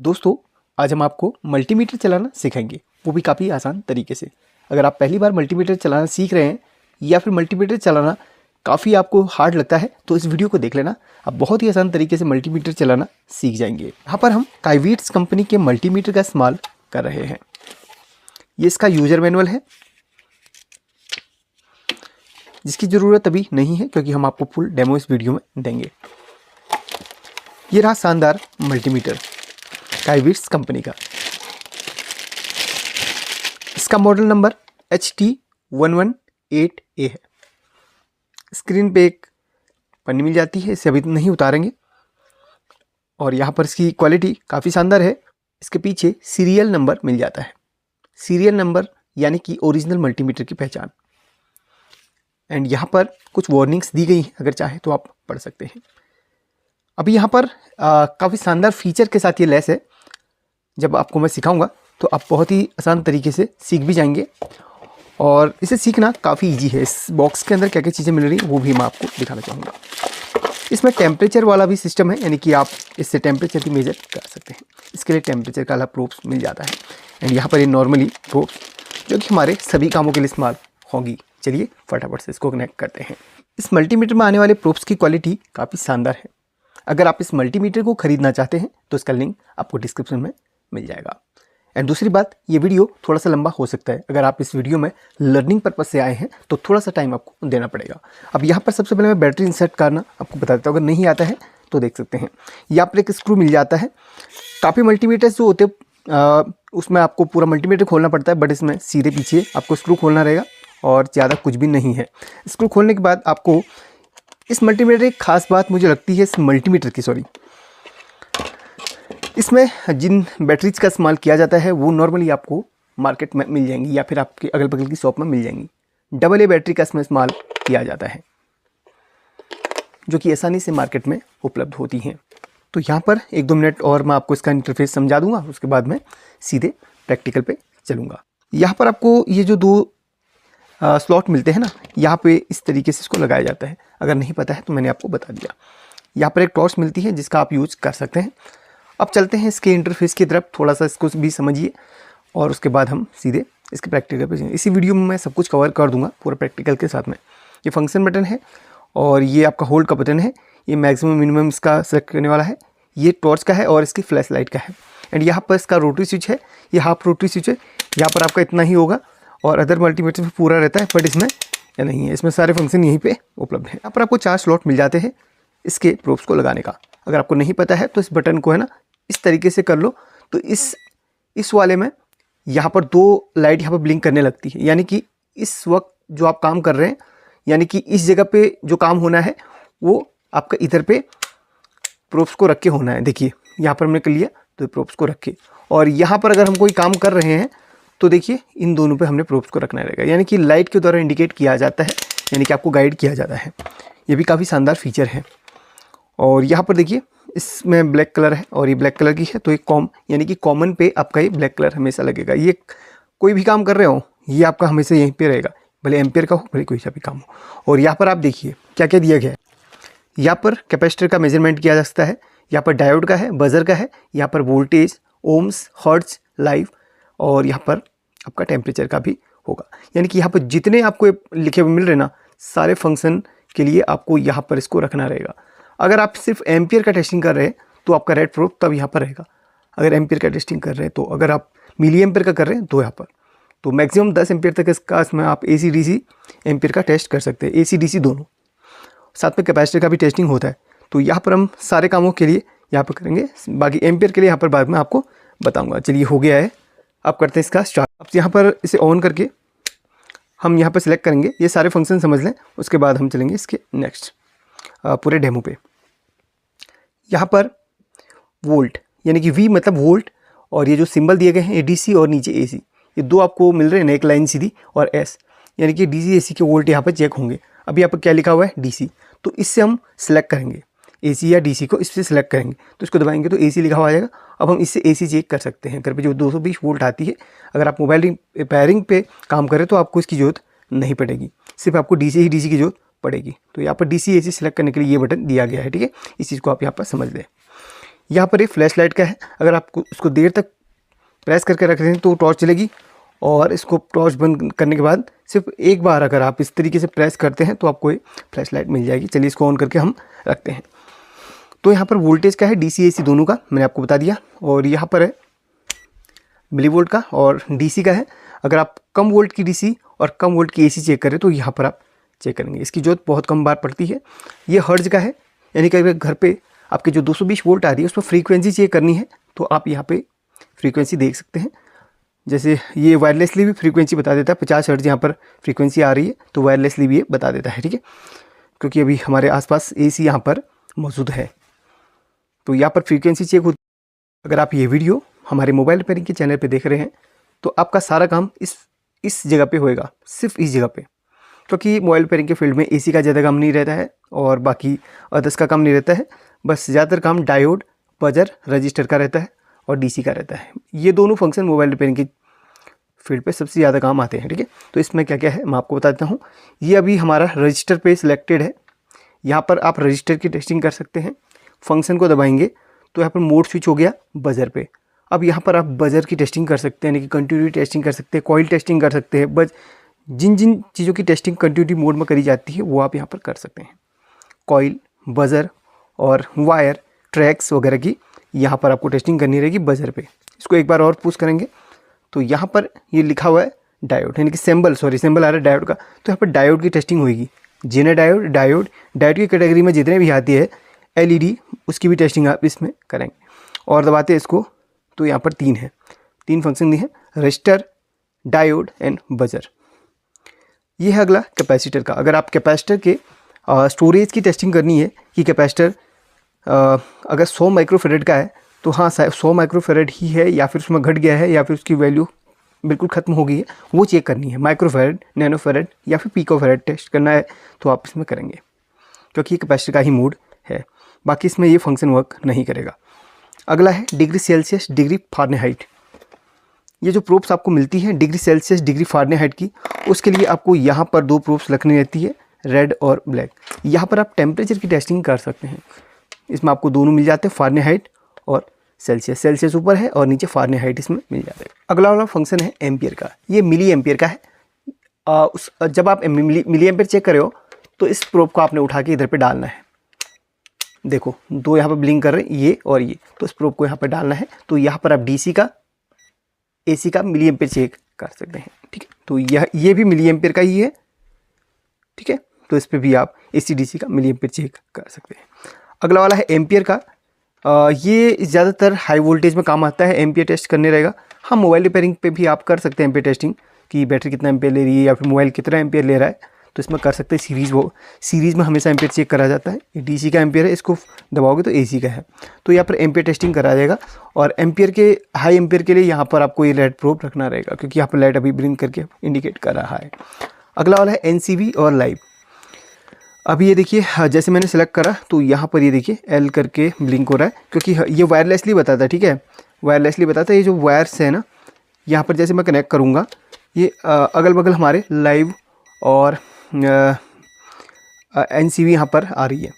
दोस्तों, आज हम आपको मल्टीमीटर चलाना सिखाएंगे, वो भी काफ़ी आसान तरीके से। अगर आप पहली बार मल्टीमीटर चलाना सीख रहे हैं या फिर मल्टीमीटर चलाना काफ़ी आपको हार्ड लगता है तो इस वीडियो को देख लेना। आप बहुत ही आसान तरीके से मल्टीमीटर चलाना सीख जाएंगे। यहाँ पर हम काइवीट्स कंपनी के मल्टीमीटर का इस्तेमाल कर रहे हैं। ये इसका यूजर मैनुअल है, जिसकी ज़रूरत अभी नहीं है क्योंकि हम आपको फुल डेमो इस वीडियो में देंगे। ये रहा शानदार मल्टीमीटर काइवीट्स कंपनी का। इसका मॉडल नंबर HT118A है। स्क्रीन पे एक पन्नी मिल जाती है, इसे अभी नहीं उतारेंगे। और यहाँ पर इसकी क्वालिटी काफ़ी शानदार है। इसके पीछे सीरियल नंबर मिल जाता है। सीरियल नंबर यानी कि ओरिजिनल मल्टीमीटर की पहचान। एंड यहाँ पर कुछ वार्निंग्स दी गई हैं, अगर चाहे तो आप पढ़ सकते हैं। अभी यहाँ पर काफ़ी शानदार फीचर के साथ ये लैस है। जब आपको मैं सिखाऊंगा तो आप बहुत ही आसान तरीके से सीख भी जाएंगे और इसे सीखना काफ़ी इजी है। इस बॉक्स के अंदर क्या क्या चीज़ें मिल रही हैं वो भी मैं आपको दिखाना चाहूँगा। इसमें टेम्परेचर वाला भी सिस्टम है, यानी कि आप इससे टेम्परेचर भी मेजर कर सकते हैं। इसके लिए टेम्परेचर का अलग प्रोब्स मिल जाता है। एंड यहाँ पर ये नॉर्मली प्रोब्स जो कि हमारे सभी कामों के लिए इस्तेमाल होंगी। चलिए फटाफट से इसको कनेक्ट करते हैं। इस मल्टीमीटर में आने वाले प्रोब्स की क्वालिटी काफ़ी शानदार है। अगर आप इस मल्टीमीटर को खरीदना चाहते हैं तो इसका लिंक आपको डिस्क्रिप्शन में मिल जाएगा। एंड दूसरी बात, ये वीडियो थोड़ा सा लंबा हो सकता है। अगर आप इस वीडियो में लर्निंग पर्पस से आए हैं तो थोड़ा सा टाइम आपको देना पड़ेगा। अब यहाँ पर सबसे पहले मैं बैटरी इंसर्ट करना आपको बता देता हूँ। अगर नहीं आता है तो देख सकते हैं, यहाँ पर एक स्क्रू मिल जाता है। काफ़ी मल्टीमीटर्स जो होते उसमें आपको पूरा मल्टीमीटर खोलना पड़ता है, बट इसमें सीधे पीछे आपको स्क्रू खोलना रहेगा और ज़्यादा कुछ भी नहीं है। स्क्रू खोलने के बाद आपको इस मल्टीमीटर एक खास बात मुझे लगती है, इस मल्टीमीटर की इसमें जिन बैटरीज का इस्तेमाल किया जाता है वो नॉर्मली आपको मार्केट में मिल जाएंगी या फिर आपके अगल बगल की शॉप में मिल जाएंगी। AA बैटरी का इसमें इस्तेमाल किया जाता है, जो कि आसानी से मार्केट में उपलब्ध होती हैं। तो यहाँ पर 1-2 मिनट और मैं आपको इसका इंटरफेस समझा दूंगा, उसके बाद मैं सीधे प्रैक्टिकल पे चलूँगा। यहाँ पर आपको ये जो 2 स्लॉट मिलते हैं ना, यहाँ पे इस तरीके से इसको लगाया जाता है। अगर नहीं पता है तो मैंने आपको बता दिया। यहाँ पर एक टॉर्च मिलती है जिसका आप यूज कर सकते हैं। अब चलते हैं इसके इंटरफेस की तरफ, थोड़ा सा इसको भी समझिए और उसके बाद हम सीधे इसके प्रैक्टिकल पे जाएंगे। इसी वीडियो में मैं सब कुछ कवर कर दूंगा पूरा प्रैक्टिकल के साथ में। ये फंक्शन बटन है और ये आपका होल्ड का बटन है। ये मैक्सिमम मिनिमम इसका सेलेक्ट करने वाला है। ये टॉर्च का है और इसकी फ्लैश लाइट का है। एंड यहाँ पर इसका रोटरी स्विच है, ये हाफ रोटरी स्विच है। यहाँ पर आपका इतना ही होगा और अदर मल्टीमीटर में पूरा रहता है, बट इसमें या नहीं है। इसमें सारे फंक्शन यहीं पे उपलब्ध है। यहाँ पर आपको 4 स्लॉट मिल जाते हैं इसके प्रोब्स को लगाने का। अगर आपको नहीं पता है तो इस बटन को है ना इस तरीके से कर लो तो इस वाले में यहाँ पर 2 लाइट यहाँ पर ब्लिंक करने लगती है। यानी कि इस वक्त जो आप काम कर रहे हैं, यानी कि इस जगह पे जो काम होना है वो आपका इधर पे प्रोब्स को रख के होना है। देखिए यहाँ पर हमने कर लिया तो प्रोब्स को रख के, और यहाँ पर अगर हम कोई काम कर रहे हैं तो देखिए इन दोनों पे हमने प्रोब्स को रखना रहेगा। यानी कि लाइट के द्वारा इंडिकेट किया जाता है, यानी कि आपको गाइड किया जाता है। ये भी काफ़ी शानदार फीचर है। और यहाँ पर देखिए इसमें ब्लैक कलर है और ये ब्लैक कलर की है, तो एक यानी कि कॉमन पे आपका ये ब्लैक कलर हमेशा लगेगा। ये कोई भी काम कर रहे हो ये आपका हमेशा यहीं पे रहेगा, भले एम्पियर का हो भले कोई सा भी काम हो। और यहाँ पर आप देखिए क्या क्या दिया गया है। यहाँ पर कैपेसिटर का मेजरमेंट किया जा सकता है, यहाँ पर डायोड का है, बजर का है, यहाँ पर वोल्टेज, ओम्स, हर्ट्ज, लाइव, और यहाँ पर आपका टेम्परेचर का भी होगा। यानी कि यहाँ पर जितने आपको लिखे हुए मिल रहे ना सारे फंक्शन के लिए आपको यहाँ पर इसको रखना रहेगा। अगर आप सिर्फ एम्पियर का टेस्टिंग कर रहे हैं तो आपका रेड प्रोब तब यहाँ पर रहेगा। अगर एम्पियर का टेस्टिंग कर रहे हैं तो, अगर आप मिली एम्पियर का कर रहे हैं तो यहाँ पर, तो मैक्सिमम 10 एम्पियर तक इसमें आप AC DC एम्पियर का टेस्ट कर सकते हैं। AC DC दोनों, साथ में कैपेसिटर का भी टेस्टिंग होता है। तो यहाँ पर हम सारे कामों के लिए यहाँ पर करेंगे, बाकी एम्पियर के लिए यहाँ पर बाद में आपको बताऊँगा। चलिए हो गया है, अब करते हैं इसका स्टार्ट। अब यहाँ पर इसे ऑन करके हम यहाँ पर सिलेक्ट करेंगे। ये सारे फंक्शन समझ लें, उसके बाद हम चलेंगे इसके नेक्स्ट पूरे डेमो पे। यहाँ पर वोल्ट यानी कि V मतलब वोल्ट, और ये जो सिंबल दिए गए हैं ये DC और नीचे AC, ये 2 आपको मिल रहे हैं ना, एक लाइन सीधी, और S यानी कि DC AC के वोल्ट यहाँ पर चेक होंगे। अभी यहाँ पर क्या लिखा हुआ है DC, तो इससे हम सेलेक्ट करेंगे AC या DC को, इससे सेलेक्ट करेंगे तो इसको दबाएंगे तो AC लिखा हुआ आ जाएगा। अब हम इससे AC चेक कर सकते हैं। घर पे जो 220 वोल्ट आती है, अगर आप मोबाइल रिपेयरिंग पे काम करें तो आपको इसकी जरूरत नहीं पड़ेगी, सिर्फ आपको DC की जरूरत पड़ेगी। तो यहाँ पर DC AC सेलेक्ट करने के लिए ये बटन दिया गया है, ठीक है। इस चीज़ को आप यहाँ पर समझ लें। यहाँ पर ये फ्लैश लाइट का है, अगर आप उसको देर तक प्रेस करके रख दें तो टॉर्च चलेगी, और इसको टॉर्च बंद करने के बाद सिर्फ एक बार अगर आप इस तरीके से प्रेस करते हैं तो आपको ये फ्लैश लाइट मिल जाएगी। चलिए इसको ऑन करके हम रखते हैं। तो यहाँ पर वोल्टेज का है DC AC दोनों का मैंने आपको बता दिया, और यहाँ पर है मिलीवोल्ट का और DC का है। अगर आप कम वोल्ट की DC और कम वोल्ट की AC चेक करें तो यहाँ पर आप चेक करेंगे, इसकी जोत बहुत कम बार पड़ती है। ये हर्ट्ज का है, यानी कि अगर घर पे आपके जो 220 वोल्ट आ रही है उस पर फ्रीक्वेंसी चेक करनी है तो आप यहाँ पे फ्रीक्वेंसी देख सकते हैं। जैसे ये वायरलेसली भी फ्रीक्वेंसी बता देता है, 50 हर्ट्ज यहाँ पर फ्रीक्वेंसी आ रही है तो वायरलेसली भी ये बता देता है, ठीक है, क्योंकि अभी हमारे आसपास AC यहाँ पर मौजूद है तो यहाँ पर फ्रीक्वेंसी चेक होती है। अगर आप ये वीडियो हमारे मोबाइल रिपेयरिंग के चैनल पे देख रहे हैं तो आपका सारा काम इस जगह पे होएगा, सिर्फ इस जगह पे, क्योंकि मोबाइल रिपेयरिंग के फील्ड में AC का ज़्यादा काम नहीं रहता है और बाकी अदर्स का काम नहीं रहता है। बस ज़्यादातर काम डायोड, बजर, रजिस्टर का रहता है और DC का रहता है। ये दोनों फंक्शन मोबाइल रिपेयरिंग की फील्ड पे सबसे ज़्यादा काम आते हैं, ठीक है। तो इसमें क्या क्या है मैं आपको बता देता हूँ। ये अभी हमारा रजिस्टर पे सिलेक्टेड है, यहाँ पर आप रजिस्टर की टेस्टिंग कर सकते हैं। फंक्शन को दबाएंगे तो यहाँ पर मोड स्विच हो गया बजर पे। अब यहाँ पर आप बजर की टेस्टिंग कर सकते हैं, यानी कि कंटिन्यूटी टेस्टिंग कर सकते हैं, कॉइल टेस्टिंग कर सकते हैं। बस जिन जिन चीज़ों की टेस्टिंग कंटिन्यूटी मोड में करी जाती है वो आप यहाँ पर कर सकते हैं। कॉइल, बजर और वायर, ट्रैक्स वगैरह की यहाँ पर आपको टेस्टिंग करनी रहेगी बजर पे। इसको एक बार और पुश करेंगे तो यहाँ पर ये लिखा हुआ है डायोड, यानी कि सिंबल आ रहा है डायोड का, तो यहाँ पर डायोड की टेस्टिंग होगी। जेनर डायोड की कैटेगरी में जितने भी आती है LED, उसकी भी टेस्टिंग आप इसमें करेंगे। और दबाते हैं इसको तो यहाँ पर 3 फंक्शन दिए हैं, रजिस्टर, डायोड एंड बजर। ये है अगला कैपेसिटर का। अगर आप कैपेसिटर के स्टोरेज की टेस्टिंग करनी है कि कैपेसिटर अगर 100 माइक्रोफेरेड का है तो हाँ 100 माइक्रोफेरेड ही है या फिर उसमें घट गया है या फिर उसकी वैल्यू बिल्कुल ख़त्म हो गई है, वो चेक करनी है। माइक्रोफेरेड, नैनोफेरेड या फिर पिकोफेरेड टेस्ट करना है तो आप इसमें करेंगे, क्योंकि कैपेसिटर का ही मोड है। बाकी इसमें ये फंक्शन वर्क नहीं करेगा। अगला है डिग्री सेल्सियस, डिग्री फ़ारेनहाइट। ये जो प्रोब्स आपको मिलती हैं डिग्री सेल्सियस, डिग्री फ़ारेनहाइट की, उसके लिए आपको यहाँ पर 2 प्रोब्स रखनी रहती है, रेड और ब्लैक। यहाँ पर आप टेम्परेचर की टेस्टिंग कर सकते हैं। इसमें आपको दोनों मिल जाते हैं, फ़ारेनहाइट और सेल्सियस ऊपर है और नीचे फ़ारेनहाइट इसमें मिल जाता है। अगला वाला फंक्शन है एम्पियर का। ये मिली एम्पियर का है। जब आप मिली एम्पियर चेक करे हो तो इस प्रोब को आपने उठा के इधर पे डालना है। देखो 2 यहाँ पर ब्लिंक कर रहे हैं, ये और ये, तो इस प्रोब को यहाँ पर डालना है। तो यहाँ पर आप DC का, AC का मिली एम्पियर चेक कर सकते हैं, ठीक है। तो ये भी मिली एम्पियर का ही है, ठीक है। तो इस पर भी आप AC DC का मिली एम्पियर चेक कर सकते हैं। अगला वाला है एम्पियर का। ये ज़्यादातर हाई वोल्टेज में काम आता है, एम्पियर टेस्ट करने रहेगा। हाँ, मोबाइल रिपेयरिंग पे भी आप कर सकते हैं एम्पियर टेस्टिंग कि बैटरी कितना एम्पियर ले रही है या फिर मोबाइल कितना एम्पियर ले रहा है, तो इसमें कर सकते हैं। सीरीज़ में हमेशा एम्पियर चेक करा जाता है। ये DC का एम्पियर है, इसको दबाओगे तो AC का है, तो यहाँ पर एम्पियर टेस्टिंग करा जाएगा। और एम्पियर के हाई एम्पियर के लिए यहाँ पर आपको ये रेड प्रोब रखना रहेगा, क्योंकि यहाँ पर लाइट अभी ब्लिंक करके इंडिकेट कर रहा है। अगला वाला है NCV और लाइव। अभी ये देखिए, जैसे मैंने सेलेक्ट करा तो यहाँ पर ये देखिए L करके ब्लिंक हो रहा है, क्योंकि ये वायरलेसली बताता है, ठीक है, वायरलेसली बताता है। ये जो वायर्स है ना, यहाँ पर जैसे मैं कनेक्ट करूँगा ये अगल बगल हमारे लाइव और NCV यहाँ पर आ रही है,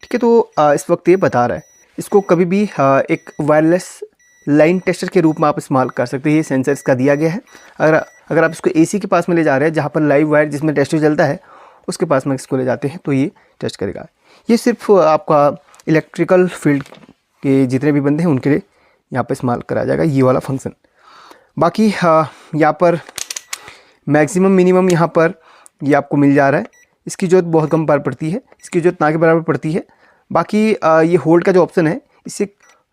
ठीक है। तो इस वक्त ये बता रहा है। इसको कभी भी एक वायरलेस लाइन टेस्टर के रूप में आप इस्तेमाल कर सकते हैं। ये सेंसर इसका दिया गया है। अगर आप इसको AC के पास में ले जा रहे हैं, जहाँ पर लाइव वायर जिसमें टेस्टर चलता है, उसके पास में इसको ले जाते हैं तो ये टेस्ट करेगा। ये सिर्फ आपका इलेक्ट्रिकल फील्ड के जितने भी बंदे हैं उनके लिए यहाँ पर इस्तेमाल करा जाएगा ये वाला फंक्शन। बाकी यहाँ पर मैक्सिमम मिनिमम यहाँ पर ये आपको मिल जा रहा है। इसकी ज़रूरत बहुत कम बार पड़ती है, इसकी ज़रूरत ना के बराबर पड़ती है। बाकी ये होल्ड का जो ऑप्शन है, इससे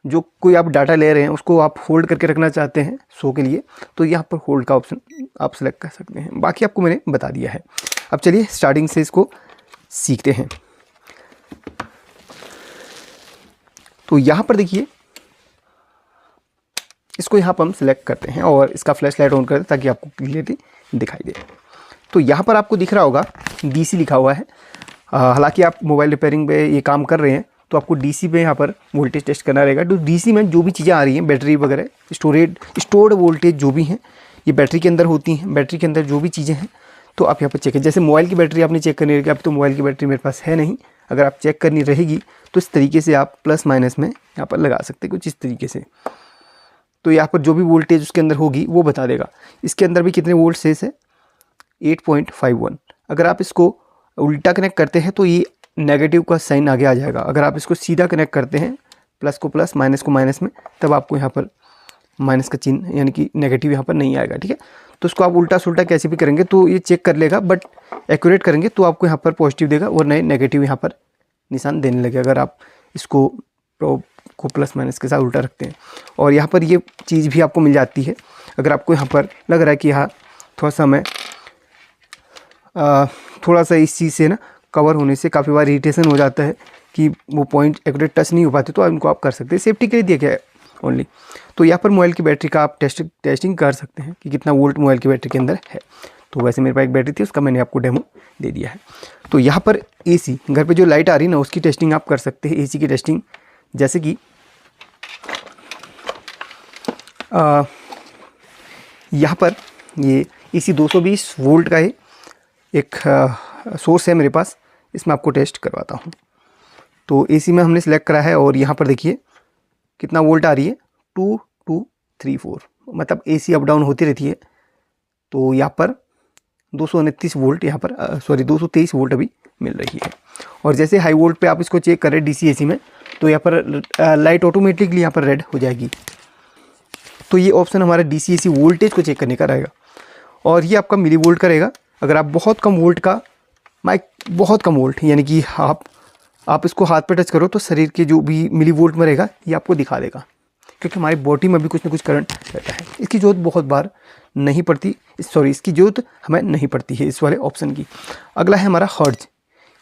जो कोई आप डाटा ले रहे हैं उसको आप होल्ड करके रखना चाहते हैं शो के लिए, तो यहाँ पर होल्ड का ऑप्शन आप सेलेक्ट कर सकते हैं। बाकी आपको मैंने बता दिया है। अब चलिए स्टार्टिंग से इसको सीखते हैं। तो यहाँ पर देखिए, इसको यहाँ पर हम सिलेक्ट करते हैं और इसका फ्लैश लाइट ऑन करते हैं ताकि आपको क्लियरली दिखाई दे। तो यहाँ पर आपको दिख रहा होगा DC लिखा हुआ है। हालांकि आप मोबाइल रिपेयरिंग पे ये काम कर रहे हैं तो आपको DC पे यहाँ पर वोल्टेज टेस्ट करना रहेगा। तो DC में जो भी चीज़ें आ रही हैं, बैटरी वगैरह, स्टोर्ड वोल्टेज जो भी हैं, ये बैटरी के अंदर होती हैं। बैटरी के अंदर जो भी चीज़ें हैं तो आप यहाँ पर चेक करें। जैसे मोबाइल की बैटरी आपने चेक करनी रहेगी। अब तो मोबाइल की बैटरी मेरे पास है नहीं, अगर आप चेक करनी रहेगी तो इस तरीके से आप प्लस माइनस में यहाँ पर लगा सकते हैं कुछ इस तरीके से। तो यहाँ पर जो भी वोल्टेज उसके अंदर होगी वो बता देगा। इसके अंदर भी कितने वोल्ट शेष है, 8.51। अगर आप इसको उल्टा कनेक्ट करते हैं तो ये नेगेटिव का साइन आगे आ जाएगा। अगर आप इसको सीधा कनेक्ट करते हैं, प्लस को प्लस माइनस को माइनस में, तब आपको यहाँ पर माइनस का चिन्ह यानी कि नेगेटिव यहाँ पर नहीं आएगा। ठीक है, तो इसको आप उल्टा सुल्टा कैसे भी करेंगे तो ये चेक कर लेगा, बट एक्यूरेट करेंगे तो आपको यहाँ पर पॉजिटिव देगा और नए नेगेटिव यहाँ पर निशान देने लगे अगर आप इसको प्रोब को प्लस माइनस के साथ उल्टा रखते हैं। और यहाँ पर ये चीज़ भी आपको मिल जाती है, अगर आपको यहाँ पर लग रहा है कि यहाँ थोड़ा सा मैं थोड़ा सा इस चीज़ से ना कवर होने से काफ़ी बार इरिटेशन हो जाता है कि वो पॉइंट एक्यूरेट टच नहीं हो पाते, तो इनको आप कर सकते हैं, सेफ्टी के लिए दिया गया है ओनली। तो यहाँ पर मोबाइल की बैटरी का आप टेस्टिंग कर सकते हैं कि कितना वोल्ट मोबाइल की बैटरी के अंदर है। तो वैसे मेरे पास एक बैटरी थी, उसका मैंने आपको डेमो दे दिया है। तो यहाँ पर एसी, घर पे जो लाइट आ रही है ना उसकी टेस्टिंग आप कर सकते हैं, एसी की टेस्टिंग। जैसे कि यहाँ पर ये एसी 220 वोल्ट का है, एक सोर्स है मेरे पास, इसमें आपको टेस्ट करवाता हूँ। तो एसी में हमने सेलेक्ट करा है और यहाँ पर देखिए कितना वोल्ट आ रही है, 2234, मतलब एसी अप डाउन होती रहती है। तो यहाँ पर 229 वोल्ट यहाँ पर 223 वोल्ट अभी मिल रही है। और जैसे हाई वोल्ट पे आप इसको चेक करें डीसी एसी में, तो यहाँ पर लाइट ऑटोमेटिकली यहाँ पर रेड हो जाएगी। तो ये ऑप्शन हमारा डीसी एसी वोल्टेज को चेक करने का रहेगा। और ये आपका मिली वोल्ट का रहेगा। अगर आप बहुत कम वोल्ट का माइक, बहुत कम वोल्ट यानी कि आप इसको हाथ पे टच करो तो शरीर के जो भी मिली वोल्ट में रहेगा ये आपको दिखा देगा, क्योंकि हमारी बॉडी में भी कुछ ना कुछ करंट रहता है। इसकी ज़रूरत बहुत बार नहीं पड़ती, इसकी ज़रूरत हमें नहीं पड़ती है इस वाले ऑप्शन की। अगला है हमारा हर्ट्ज।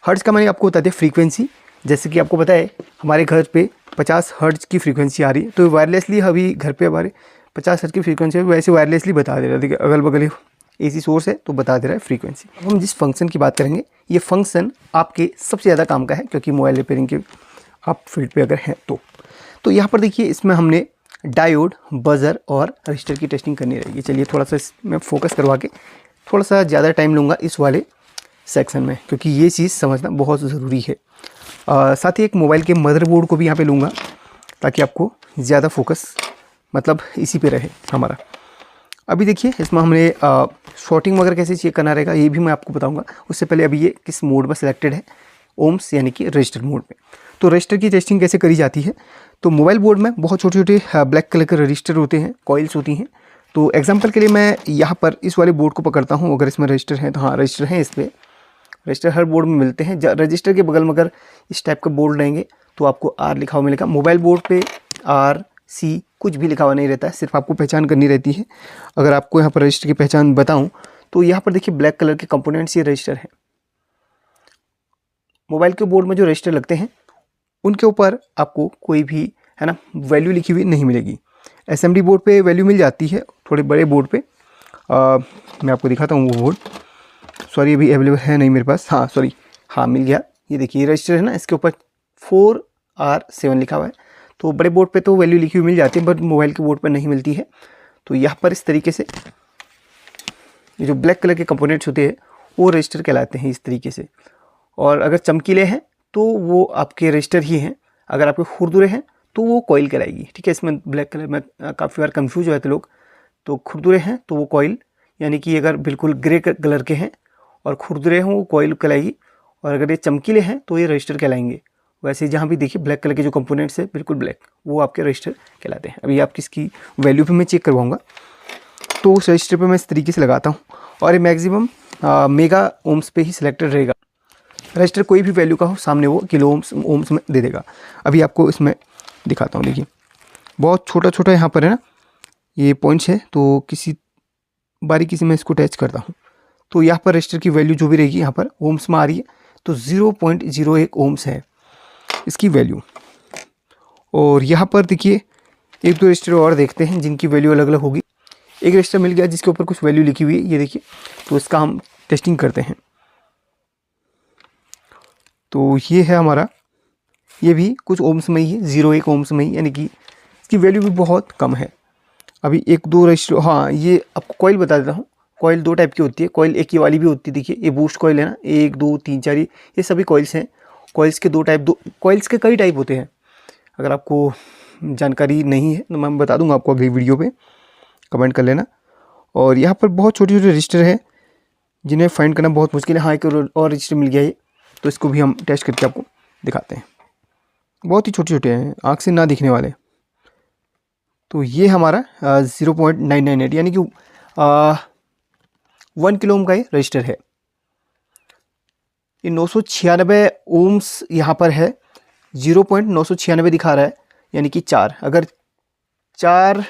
हर्ट्ज का मैंने आपको बता दिया फ्रीक्वेंसी। जैसे कि आपको पता है हमारे घर पे 50 हर्ट्ज की फ्रीक्वेंसी आ रही है, तो वायरलेसली अभी घर पे हमारे 50 हर्ट्ज की फ्रीक्वेंसी है, वैसे वायरलेसली बता दे रहा है। देखिए अगल बगल एसी सोर्स है तो बता दे रहा है फ्रीक्वेंसी। अब हम जिस फंक्शन की बात करेंगे, ये फंक्शन आपके सबसे ज़्यादा काम का है, क्योंकि मोबाइल रिपेयरिंग के आप फील्ड पे अगर हैं तो यहाँ पर देखिए इसमें हमने डायोड, बजर और रजिस्टर की टेस्टिंग करनी रहेगी। चलिए थोड़ा सा इसमें फोकस करवा के थोड़ा सा ज़्यादा टाइम लूँगा इस वाले सेक्शन में, क्योंकि ये चीज़ समझना बहुत ज़रूरी है। साथ ही एक मोबाइल के मदरबोर्ड को भी यहाँ पे लूँगा, ताकि आपको ज़्यादा फोकस मतलब इसी पे रहे हमारा। अभी देखिए इसमें हमने शॉर्टिंग वगैरह कैसे चेक करना रहेगा ये भी मैं आपको बताऊंगा। उससे पहले अभी ये किस मोड में सिलेक्टेड है, ओम्स यानी कि रजिस्टर मोड में। तो रजिस्टर की टेस्टिंग कैसे करी जाती है, तो मोबाइल बोर्ड में बहुत छोटे छोटे ब्लैक कलर के रजिस्टर होते हैं, कॉइल्स होती हैं। तो एग्जांपल के लिए मैं यहाँ पर इस वाले बोर्ड को पकड़ता हूँ। अगर इसमें रजिस्टर है तो हाँ रजिस्टर हैं, इस पर रजिस्टर हर बोर्ड में मिलते हैं। रजिस्टर के बगल में अगर इस टाइप का बोर्ड रहेंगे तो आपको आर लिखा हुआ मिलेगा। मोबाइल बोर्ड पे आर सी कुछ भी लिखा हुआ नहीं रहता है, सिर्फ आपको पहचान करनी रहती है। अगर आपको यहाँ पर रजिस्टर की पहचान बताऊं तो यहाँ पर देखिए ब्लैक कलर के कंपोनेंट्स ये रजिस्टर है। मोबाइल के बोर्ड में जो रजिस्टर लगते हैं उनके ऊपर आपको कोई भी है ना वैल्यू लिखी हुई नहीं मिलेगी। एसएमडी बोर्ड पे वैल्यू मिल जाती है, थोड़े बड़े बोर्ड पे। मैं आपको दिखाता हूँ वो बोर्ड, सॉरी अभी अवेलेबल है नहीं मेरे पास। हाँ मिल गया। ये देखिए रजिस्टर है ना, इसके ऊपर 4R7 लिखा हुआ है। तो बड़े बोर्ड पे तो वैल्यू लिखी हुई मिल जाती है, बट मोबाइल के बोर्ड पे नहीं मिलती है। तो यहाँ पर इस तरीके से ये जो ब्लैक कलर के कंपोनेंट्स होते हैं वो रजिस्टर कहलाते हैं इस तरीके से। और अगर चमकीले हैं तो वो आपके रजिस्टर ही हैं, अगर आपके खुरदुरे हैं तो वो कॉइल कहलाएगी। ठीक है, इसमें ब्लैक कलर में काफ़ी बार कंफ्यूज हो जाते लोग। तो खुरदुरे हैं तो वो कॉइल, यानी कि अगर बिल्कुल ग्रे कलर के हैं और खुरदुरे हों वो कॉइल कहलाएगी, और अगर ये चमकीले हैं तो ये रजिस्टर कहलाएंगे। वैसे जहाँ भी देखिए ब्लैक कलर के जो कंपोनेंट्स है बिल्कुल ब्लैक, वो आपके रजिस्टर कहलाते हैं। अभी आप किसकी वैल्यू भी मैं चेक करवाऊँगा। तो उस रजिस्टर पे मैं इस तरीके से लगाता हूँ, और ये मैक्सिमम मेगा ओम्स पे ही सिलेक्टेड रहेगा। रजिस्टर कोई भी वैल्यू का हो सामने वो किलो ओम्स में दे देगा। अभी आपको इसमें दिखाता हूँ, देखिए बहुत छोटा छोटा यहाँ पर है ना ये पॉइंट्स है। तो किसी बारीकी से मैं इसको टच करता हूँ तो यहाँ पर रजिस्टर की वैल्यू जो भी रहेगी यहाँ पर ओम्स में आ रही है। तो 0.01 ओम्स है इसकी वैल्यू। और यहाँ पर देखिए एक दो रजिस्टर और देखते हैं जिनकी वैल्यू अलग अलग होगी। एक रजिस्टर मिल गया जिसके ऊपर कुछ वैल्यू लिखी हुई है, ये देखिए। तो इसका हम टेस्टिंग करते हैं। तो ये है हमारा, ये भी कुछ ओम्स में ही है, 0.1 ओम्स में ही, यानी कि इसकी वैल्यू भी बहुत कम है। अभी एक दो रजिस्टर, हाँ ये आपको कॉइल बता देता हूँ। कॉइल दो टाइप की होती है, कॉइल एक ही वाली भी होती है। देखिए ये बूस्ट कॉइल है ना, 1 2 3 4 ये सभी कॉइल्स हैं। कॉइल्स के दो कॉइल्स के कई टाइप होते हैं। अगर आपको जानकारी नहीं है तो मैं बता दूंगा आपको अगली वीडियो पे, कमेंट कर लेना। और यहाँ पर बहुत छोटे छोटे रजिस्टर हैं जिन्हें फाइंड करना बहुत मुश्किल है। हाँ, एक और रजिस्टर मिल गया है, तो इसको भी हम टेस्ट करके आपको दिखाते हैं। बहुत ही छोटे छोटे हैं, आँख से ना दिखने वाले। तो ये हमारा 0.998 यानी कि 1 किलो ओम का ये रजिस्टर है। ये 996 ओम्स यहाँ पर है, 0.996 दिखा रहा है, यानी कि 4। अगर 4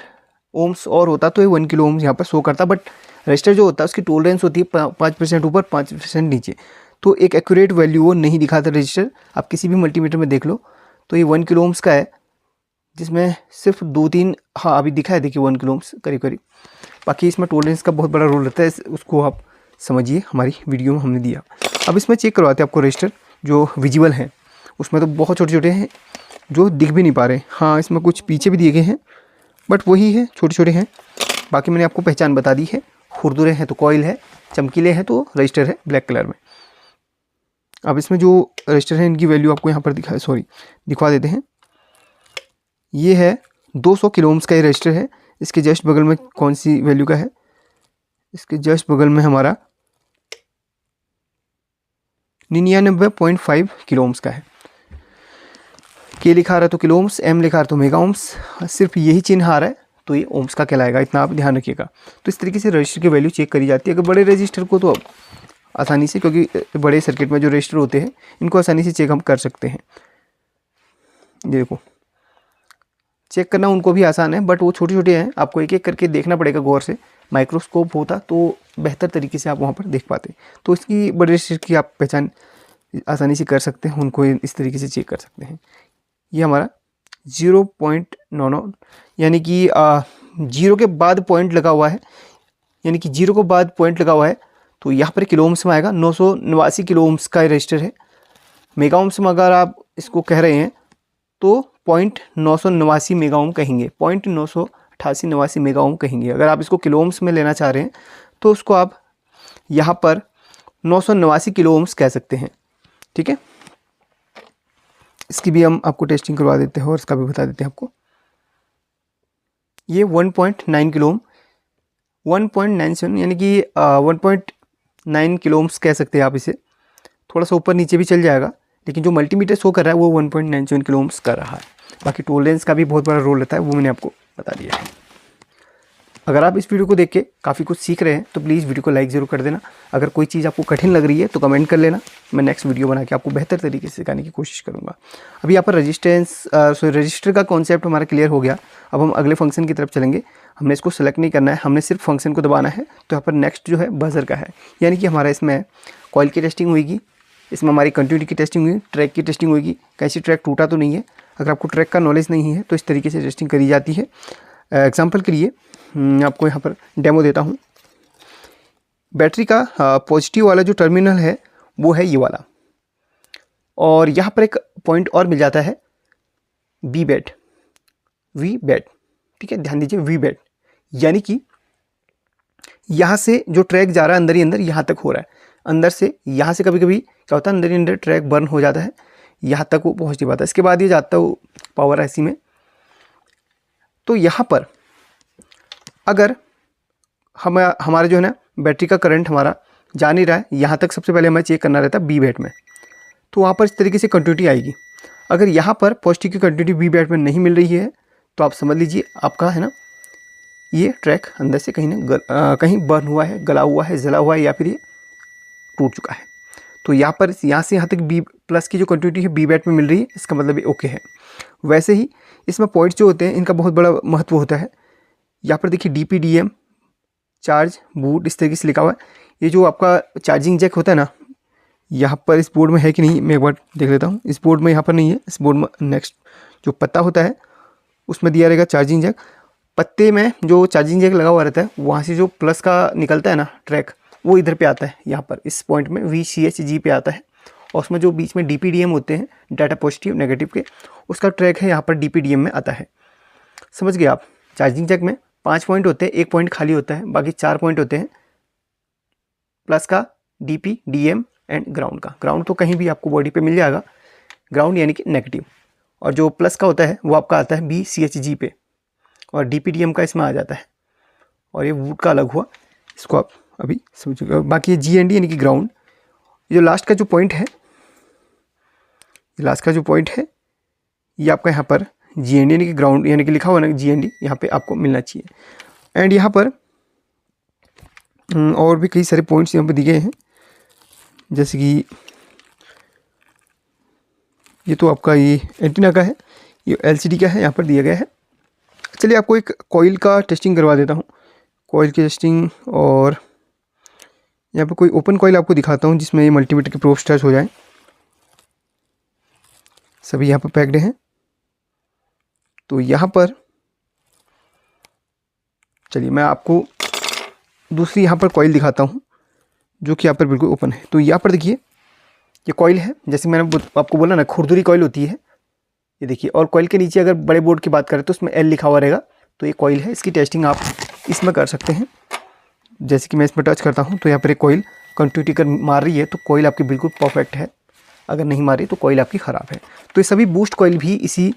ओम्स और होता तो ये 1 किलो ओम्स यहाँ पर शो करता। बट रजिस्टर जो होता है उसकी टॉलरेंस होती है 5% ऊपर 5% नीचे, तो एक एक्यूरेट वैल्यू वो नहीं दिखाता रजिस्टर। आप किसी भी मल्टीमीटर में देख लो तो ये 1 किलो ओम्स का है, जिसमें सिर्फ 2-3 हाँ अभी दिखा है, देखिए 1 किलो ओम्स करीब करीब। बाकी इसमें टॉलरेंस का बहुत बड़ा रोल रहता है, उसको आप समझिए, हमारी वीडियो में हमने दिया। अब इसमें चेक करवाते हैं आपको रजिस्टर जो विजिबल हैं। उसमें तो बहुत छोटे छोटे हैं जो दिख भी नहीं पा रहे। हाँ, इसमें कुछ पीछे भी दिए गए हैं बट वही है, छोटे छोटे हैं। बाकी मैंने आपको पहचान बता दी है। खुरदुरे हैं तो कॉइल है, चमकीले हैं तो रजिस्टर है ब्लैक कलर में। अब इसमें जो रजिस्टर है इनकी वैल्यू आपको यहाँ पर दिखवा देते हैं। ये है 200 किलो ओम्स का ये रजिस्टर है। इसके जस्ट बगल में कौन सी वैल्यू का है, इसके जस्ट बगल में हमारा 99.5 किलो ओम्स का है। के लिखा रहा है तो किलो ओम्स, एम लिखा रहा है तो मेगा ओम्स, सिर्फ यही चिन्ह आ रहा है तो ये ओम्स का कहलाएगा, इतना आप ध्यान रखिएगा। तो इस तरीके से रजिस्टर की वैल्यू चेक करी जाती है। अगर बड़े रजिस्टर को तो आसानी से, क्योंकि बड़े सर्किट में जो रजिस्टर होते हैं इनको आसानी से चेक हम कर सकते हैं। ये देखो, चेक करना उनको भी आसान है बट वो छोटे छोटे हैं, आपको एक एक करके देखना पड़ेगा गौर से। माइक्रोस्कोप होता तो बेहतर तरीके से आप वहाँ पर देख पाते। तो इसकी बड़े रजिस्टर की आप पहचान आसानी से कर सकते हैं, उनको इस तरीके से चेक कर सकते हैं। ये हमारा 0.99 यानी कि 0 के बाद पॉइंट लगा हुआ है, यानी कि 0 के बाद पॉइंट लगा हुआ है तो यहाँ पर किलो ओम्स में आएगा। 989 किलो ओम्स का रजिस्टर है। मेगा ओम्स में अगर आप इसको कह रहे हैं तो 0.989 मेगा ओम कहेंगे, 0.988 मेगा ओम कहेंगे। अगर आप इसको किलो ओम्स में लेना चाह रहे हैं तो उसको आप यहाँ पर 989 किलो ओम्स कह सकते हैं। ठीक है, इसकी भी हम आपको टेस्टिंग करवा देते हैं और इसका भी बता देते हैं आपको। ये 1.9 किलो ओम, 1.97 यानी कि 1.9 किलो ओम्स कह सकते हैं आप इसे। थोड़ा सा ऊपर नीचे भी चल जाएगा, लेकिन जो मल्टीमीटर शो कर रहा है वो 1.97 किलो ओम्स कर रहा है। बाकी टॉलरेंस का भी बहुत बड़ा रोल रहता है, वो मैंने आपको बता दिया है। अगर आप इस वीडियो को देख के काफ़ी कुछ सीख रहे हैं तो प्लीज़ वीडियो को लाइक ज़रूर कर देना। अगर कोई चीज़ आपको कठिन लग रही है तो कमेंट कर लेना, मैं नेक्स्ट वीडियो बना के आपको बेहतर तरीके से सिखाने की कोशिश करूँगा। अभी यहाँ पर रजिस्टर का कॉन्सेप्ट हमारा क्लियर हो गया। अब हम अगले फंक्शन की तरफ चलेंगे। हमने इसको सेलेक्ट नहीं करना है, हमने सिर्फ फंक्शन को दबाना है। तो यहाँ पर नेक्स्ट जो है बजर का है, यानी कि हमारा इसमें कॉइल की टेस्टिंग होगी, इसमें हमारी कंटिन्यूटी की टेस्टिंग हुई, ट्रैक की टेस्टिंग होगी, कैसी ट्रैक टूटा तो नहीं है। अगर आपको ट्रैक का नॉलेज नहीं है तो इस तरीके से टेस्टिंग करी जाती है। एग्जांपल के लिए आपको यहाँ पर डेमो देता हूँ। बैटरी का पॉजिटिव वाला जो टर्मिनल है वो है ये वाला, और यहाँ पर एक पॉइंट और मिल जाता है वी बैट। ठीक है, ध्यान दीजिए, वी बैट यानी कि यहाँ से जो ट्रैक जा रहा है अंदर ही अंदर यहाँ तक हो रहा है। अंदर से यहाँ से कभी कभी क्या होता है, अंदर ही अंदर ट्रैक बर्न हो जाता है, यहाँ तक वो पहुँच नहीं पाता। इसके बाद ये जाता है पावर आईसी में। तो यहाँ पर अगर हमारा जो है ना बैटरी का करंट हमारा जा नहीं रहा है यहाँ तक, सबसे पहले हमें चेक करना रहता है बी बैट में। तो वहाँ पर इस तरीके से कंटिन्यूटी आएगी। अगर यहाँ पर पॉजिटिव की कंटिन्यूटी बी बैट में नहीं मिल रही है तो आप समझ लीजिए आपका है ना ये ट्रैक अंदर से कहीं बर्न हुआ है, गला हुआ है, जला हुआ है, या फिर ये टूट चुका है। तो यहाँ पर यहाँ से यहाँ तक बी प्लस की जो कंटिन्यूटी है बी बैट में मिल रही है, इसका मतलब ये ओके है। वैसे ही इसमें पॉइंट्स जो होते हैं इनका बहुत बड़ा महत्व होता है। यहाँ पर देखिए DPDM चार्ज बूट इस तरीके से लिखा हुआ है। ये जो आपका चार्जिंग जैक होता है ना, यहाँ पर इस बोर्ड में है कि नहीं मैं एक बार देख लेता हूँ। इस बोर्ड में यहाँ पर नहीं है, इस बोर्ड में नेक्स्ट जो पत्ता होता है उसमें दिया रहेगा चार्जिंग जैक। पत्ते में जो चार्जिंग जैक लगा हुआ रहता है वहाँ से जो प्लस का निकलता है ना ट्रैक, वो इधर पे आता है, यहाँ पर इस पॉइंट में VCHG पे आता है। और उसमें जो बीच में DPDM होते हैं, डाटा पॉजिटिव नेगेटिव के, उसका ट्रैक है यहाँ पर DPDM में आता है। समझ गए आप। चार्जिंग जैक में 5 पॉइंट होते हैं, 1 पॉइंट खाली होता है, बाकी 4 पॉइंट होते हैं प्लस का, DP, DM एंड ग्राउंड का। ग्राउंड तो कहीं भी आपको बॉडी पे मिल जाएगा, ग्राउंड यानी कि नेगेटिव, और जो प्लस का होता है वो आपका आता है BCHG पे, और DPTM का इसमें आ जाता है, और ये वुड का अलग हुआ, इसको आप अभी समझिएगा। बाकी ये GND यानी कि ग्राउंड, ये लास्ट का जो पॉइंट है, ये आपका यहाँ पर GND यानी कि ग्राउंड यानी कि लिखा हुआ ना GND, यहाँ पे आपको मिलना चाहिए। एंड यहाँ पर और भी कई सारे पॉइंट्स यहाँ पे दिए गए हैं, जैसे कि ये तो आपका ये एंटीना का है, ये LCD का है, यहाँ पर दिया गया है। चलिए आपको एक कॉइल का टेस्टिंग करवा देता हूँ, कॉइल की टेस्टिंग, और यहाँ पर कोई ओपन कॉइल आपको दिखाता हूँ जिसमें ये मल्टीमीटर के प्रोब्स टच हो जाएं। सभी यहाँ पर पैक्ड हैं। तो यहाँ पर चलिए मैं आपको दूसरी यहाँ पर कॉइल दिखाता हूँ जो कि यहाँ पर बिल्कुल ओपन है। तो यहाँ पर देखिए ये कॉइल है, जैसे मैंने आपको बोला ना खुरदुरी कॉइल होती है, ये देखिए। और कॉइल के नीचे अगर बड़े बोर्ड की बात करें तो उसमें L लिखा हुआ रहेगा, तो ये कॉइल है। इसकी टेस्टिंग आप इसमें कर सकते हैं। जैसे कि मैं इसमें टच करता हूँ तो यहाँ पर एक कॉइल कंटिन्यूटी कर मार रही है, तो कॉइल आपकी बिल्कुल परफेक्ट है। अगर नहीं मारी तो कॉइल आपकी ख़राब है। तो ये सभी बूस्ट कॉइल भी इसी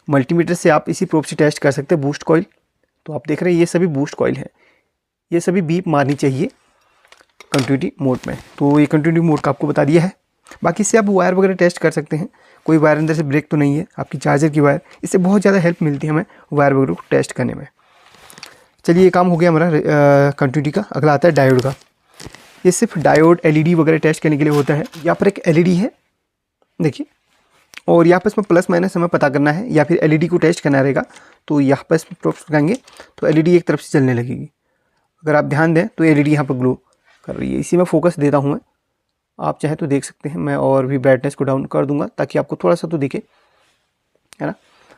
मल्टीमीटर से आप इसी प्रोब से टेस्ट कर सकते हैं। बूस्ट कॉइल तो आप देख रहे हैं ये सभी बूस्ट कॉइल है, ये सभी बीप मारनी चाहिए कंटिन्यूटी मोड में। तो ये कंटिन्यूटी मोड का आपको बता दिया है। बाकी इससे आप वायर वगैरह टेस्ट कर सकते हैं, कोई वायर अंदर से ब्रेक तो नहीं है, आपकी चार्जर की वायर, इससे बहुत ज़्यादा हेल्प मिलती है हमें वायर वगैरह को टेस्ट करने में। चलिए ये काम हो गया हमारा कंटिन्यूटी का। अगला आता है डायोड का। ये सिर्फ डायोड LED वगैरह टेस्ट करने के लिए होता है। यहाँ पर एक LED है देखिए, और यहाँ पर इसमें प्लस माइनस हमें पता करना है या फिर LED को टेस्ट करना रहेगा। तो यहाँ पर इसमें प्रोब्स लगाएंगे तो LED एक तरफ से चलने लगेगी। अगर आप ध्यान दें तो LED यहाँ पर ग्लो कर रही है। इसी में फोकस देता हूँ मैं, आप चाहे तो देख सकते हैं। मैं और भी ब्राइटनेस को डाउन कर दूंगा ताकि आपको थोड़ा सा तो दिखे, है ना।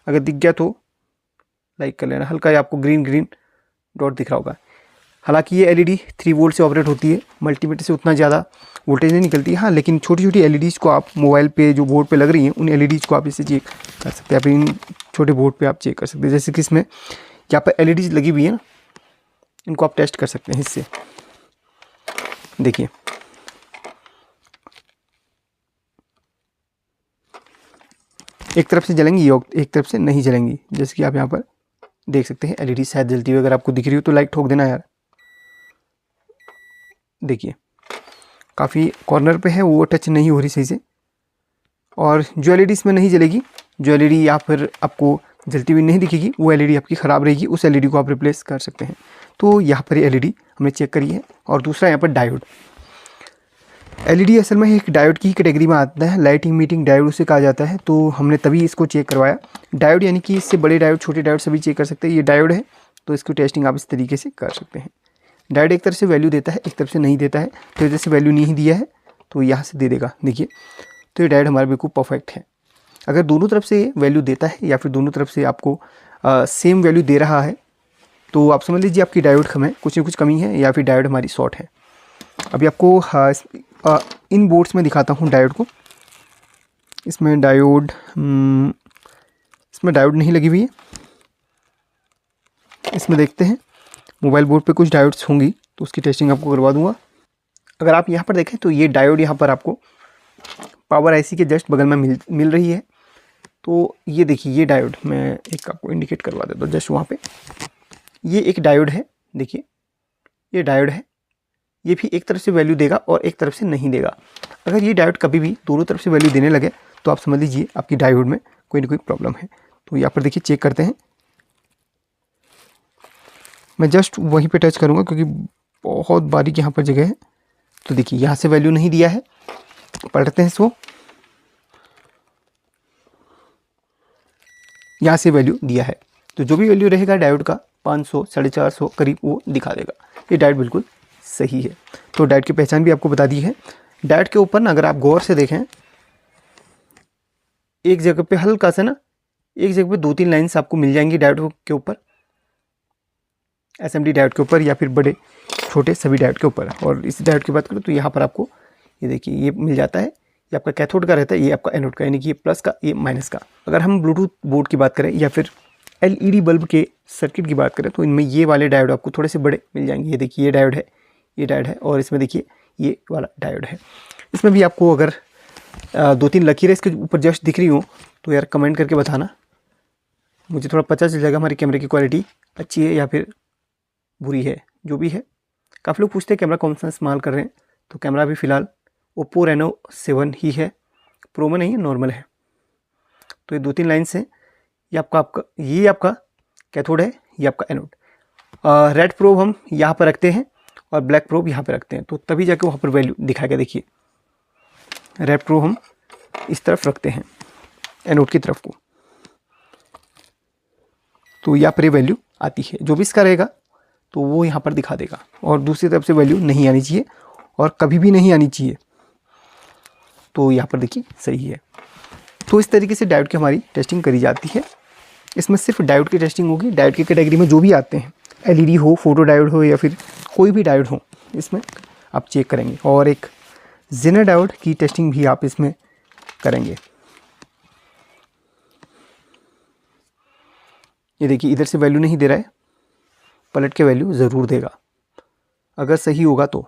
अगर दिख गया तो लाइक कर लेना। हल्का आपको ग्रीन डॉट दिख रहा होगा। हालांकि ये LED 3 वोल्ट से ऑपरेट होती है, मल्टीमीटर से उतना ज़्यादा वोल्टेज नहीं निकलती। हाँ, लेकिन छोटी छोटी LEDs को आप मोबाइल पे जो बोर्ड पे लग रही हैं उन LEDs को आप इससे चेक कर सकते हैं। आप इन छोटे बोर्ड पे आप चेक कर सकते हैं। जैसे कि इसमें यहाँ पर LEDs लगी हुई है ना, इनको आप टेस्ट कर सकते हैं इससे। देखिए एक तरफ से जलेंगी, एक तरफ से नहीं जलेंगी। जैसे कि आप यहाँ पर देख सकते हैं LED शायद जलती हुई अगर आपको दिख रही हो तो लाइक ठोक देना यार। देखिए काफ़ी कॉर्नर पे है, वो टच नहीं हो रही सही से। और जो LED इसमें नहीं जलेगी, जो LED या फिर आपको जलती हुई नहीं दिखेगी, वो LED आपकी ख़राब रहेगी, उस LED को आप रिप्लेस कर सकते हैं। तो यहाँ पर ये LED हमने चेक करी है। और दूसरा यहाँ पर डायोड। LED असल में एक डायोड की कैटेगरी में आता है, लाइट इमिटिंग डायोड उसे कहा जाता है। तो हमने तभी इसको चेक करवाया। डायोड यानी कि इससे बड़े डायोड, छोटे डायोड सभी चेक कर सकते हैं। ये डायोड है तो इसकी टेस्टिंग आप इस तरीके से कर सकते हैं। डायोड एक तरफ से वैल्यू देता है, एक तरफ से नहीं देता है। तो इधर से वैल्यू नहीं दिया है तो यहाँ से दे देगा। देखिए तो ये डायोड हमारा बिल्कुल परफेक्ट है। अगर दोनों तरफ से वैल्यू देता है या फिर दोनों तरफ से आपको सेम वैल्यू दे रहा है तो आप समझ लीजिए आपकी डायोड में कुछ न कुछ कमी है या फिर डायोड हमारी शॉर्ट है। अभी आपको इन बोर्ड्स में दिखाता हूँ डायोड को। इसमें डायोड नहीं लगी हुई है। इसमें देखते हैं मोबाइल बोर्ड पे कुछ डायोड्स होंगी तो उसकी टेस्टिंग आपको करवा दूंगा। अगर आप यहाँ पर देखें तो ये डायोड यहाँ पर आपको पावर IC के जस्ट बगल में मिल रही है। तो ये देखिए ये डायोड मैं एक आपको इंडिकेट करवा देता हूँ जस्ट वहाँ पे। ये एक डायोड है, देखिए ये डायोड है। ये भी एक तरफ से वैल्यू देगा और एक तरफ से नहीं देगा। अगर ये डायोड कभी भी दोनों तरफ से वैल्यू देने लगे तो आप समझ लीजिए आपकी डायोड में कोई ना कोई प्रॉब्लम है। तो यहाँ पर देखिए चेक करते हैं। मैं जस्ट वहीं पे टच करूँगा क्योंकि बहुत बारीक यहाँ पर जगह है। तो देखिए यहाँ से वैल्यू नहीं दिया है, पलटते हैं इसको, यहाँ से वैल्यू दिया है। तो जो भी वैल्यू रहेगा डायोड का 500 450 करीब वो दिखा देगा। ये डायोड बिल्कुल सही है। तो डायोड की पहचान भी आपको बता दी है। डायोड के ऊपर ना अगर आप गौर से देखें, एक जगह पे हल्का सा ना, एक जगह पे 2-3 लाइन्स आपको मिल जाएंगी डायोड के ऊपर, SMD डायोड के ऊपर या फिर बड़े छोटे सभी डायोड के ऊपर। और इस डायोड की बात करें तो यहाँ पर आपको ये देखिए ये मिल जाता है। ये आपका कैथोड का रहता है, ये आपका एनोड का, यानी कि ये प्लस का, ये माइनस का। अगर हम ब्लूटूथ बोर्ड की बात करें या फिर LED बल्ब के सर्किट की बात करें तो इनमें ये वाले डायोड आपको थोड़े से बड़े मिल जाएंगे। ये देखिए ये डायोड है, ये डायोड है, और इसमें देखिए ये वाला डायोड है। इसमें भी आपको अगर 2-3 लकीरें इसके ऊपर जस्ट दिख रही हो तो यार कमेंट करके बताना, मुझे थोड़ा पता चल जाएगा हमारी कैमरे की क्वालिटी अच्छी है या फिर बुरी है। जो भी है, काफ़ी लोग पूछते हैं कैमरा कौन सा इस्तेमाल कर रहे हैं, तो कैमरा भी फ़िलहाल ओप्पो रेनो 7 ही है, प्रो में नहीं है, नॉर्मल है। तो ये 2-3 लाइन्स हैं। ये आपका कैथोड है, ये आपका एनोड। रेड प्रोब हम यहाँ पर रखते हैं और ब्लैक प्रोब यहाँ पर रखते हैं, तो तभी जाके वहाँ पर वैल्यू दिखाएगा। देखिए रेड प्रोब हम इस तरफ रखते हैं एनोड की तरफ को, तो यहाँ पर ये वैल्यू आती है। जो भी इसका रहेगा तो वो यहाँ पर दिखा देगा, और दूसरी तरफ से वैल्यू नहीं आनी चाहिए और कभी भी नहीं आनी चाहिए। तो यहाँ पर देखिए सही है। तो इस तरीके से डायोड की हमारी टेस्टिंग करी जाती है। इसमें सिर्फ डायोड की टेस्टिंग होगी। डायोड की कैटेगरी में जो भी आते हैं, एलईडी हो, फोटो डायोड हो या फिर कोई भी डायोड हो, इसमें आप चेक करेंगे। और एक जेनर डायोड की टेस्टिंग भी आप इसमें करेंगे। ये देखिए इधर से वैल्यू नहीं दे रहा है, पलट के वैल्यू ज़रूर देगा। अगर सही होगा तो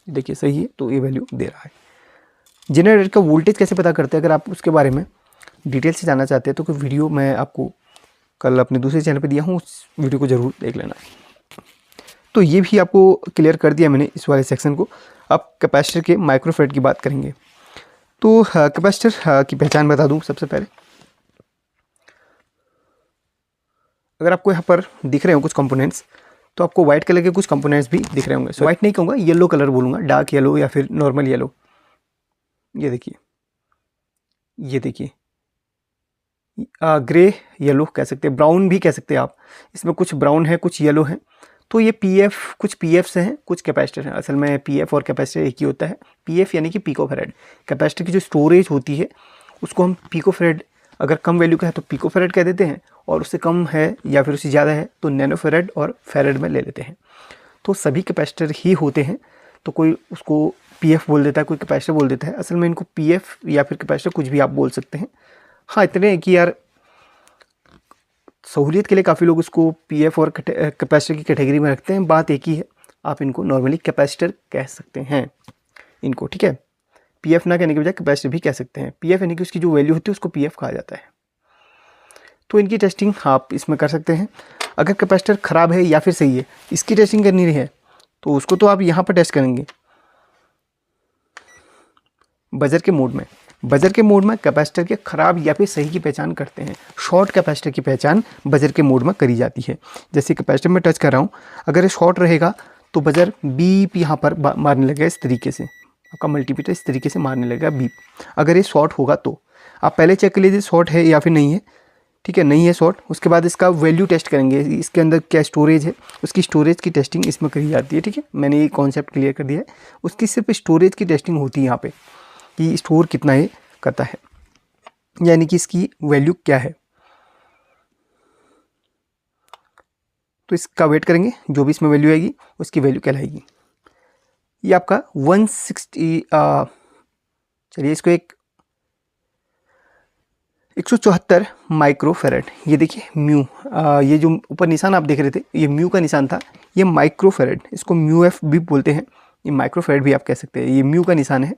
देखिए सही है, तो ये वैल्यू दे रहा है। जेनर डायोड का वोल्टेज कैसे पता करते हैं, अगर आप उसके बारे में डिटेल से जानना चाहते हैं तो कोई वीडियो मैं आपको कल अपने दूसरे चैनल पे दिया हूँ, उस वीडियो को ज़रूर देख लेना। तो ये भी आपको क्लियर कर दिया मैंने इस वाले सेक्शन को। अब कैपेसिटर के माइक्रोफैराड की बात करेंगे। तो कैपेसिटर की पहचान बता दूँ सबसे पहले। अगर आपको यहाँ पर दिख रहे हो कुछ कंपोनेंट्स, तो आपको वाइट कलर के कुछ कंपोनेंट्स भी दिख रहे होंगे। वाइट नहीं कहूँगा, येलो कलर बोलूँगा, डार्क येलो या फिर नॉर्मल येलो। ये देखिए, ये देखिए ग्रे येलो कह सकते हैं, ब्राउन भी कह सकते हैं आप। इसमें कुछ ब्राउन है, कुछ येलो है। तो ये पीएफ, कुछ पीएफ से हैं, कुछ कैपेसिटर हैं। असल में पीएफ और कैपेसिटर एक ही होता है। पीएफ यानी कि पिकोफैराड। कैपेसिटर की जो स्टोरेज होती है उसको हम पिकोफैराड, अगर कम वैल्यू का है तो पिकोफैराड कह देते हैं, और उससे कम है या फिर उससे ज़्यादा है तो नैनोफैराड और फैराड में ले लेते हैं। तो सभी कैपेसिटर ही होते हैं। तो कोई उसको पीएफ बोल देता है, कोई कैपेसिटर बोल देता है। असल में इनको पीएफ या फिर कैपेसिटर कुछ भी आप बोल सकते हैं। हाँ, इतने हैं कि यार सहूलियत के लिए काफ़ी लोग उसको पीएफ और कैपेसिटर की कैटेगरी में रखते हैं। बात एक ही है, आप इनको नॉर्मली कैपेसिटर कह सकते हैं इनको, ठीक है। पीएफ ना कहने के बजाय कैपेसिटर भी कह सकते हैं। पीएफ यानी कि उसकी जो वैल्यू होती है उसको पीएफ कहा जाता है। तो इनकी टेस्टिंग आप इसमें कर सकते हैं। अगर कैपेसिटर ख़राब है या फिर सही है, इसकी टेस्टिंग करनी है तो उसको तो आप यहाँ पर टेस्ट करेंगे बजर के मोड में। बजर के मोड में कैपेसिटर के ख़राब या फिर सही की पहचान करते हैं। शॉर्ट कैपेसिटर की पहचान बजर के मोड में करी जाती है। जैसे कैपेसिटर में टच कर रहा हूँ, अगर ये शॉर्ट रहेगा तो बजर बीप यहाँ पर मारने लगेगा। इस तरीके से आपका मल्टीमीटर इस तरीके से मारने लगेगा बीप। अगर ये शॉर्ट होगा तो आप पहले चेक कर लीजिए शॉर्ट है या फिर नहीं है, ठीक है। नहीं है शॉर्ट, उसके बाद इसका वैल्यू टेस्ट करेंगे, इसके अंदर क्या स्टोरेज है, उसकी स्टोरेज की टेस्टिंग इसमें करी जाती है, ठीक है। मैंने ये कॉन्सेप्ट क्लियर कर दिया है। उसकी सिर्फ स्टोरेज की टेस्टिंग होती है यहाँ पे, कि स्टोर कितना ये करता है, यानी कि इसकी वैल्यू क्या है। तो इसका वेट करेंगे, जो भी इसमें वैल्यू आएगी उसकी वैल्यू कहलाएगी। ये आपका 160 चलिए इसको 174 माइक्रोफैराड। ये देखिए म्यू, ये जो ऊपर निशान आप देख रहे थे ये म्यू का निशान था, ये माइक्रोफैराड, इसको म्यू एफ भी बोलते हैं। ये माइक्रोफैराड भी आप कह सकते हैं। ये म्यू का निशान है।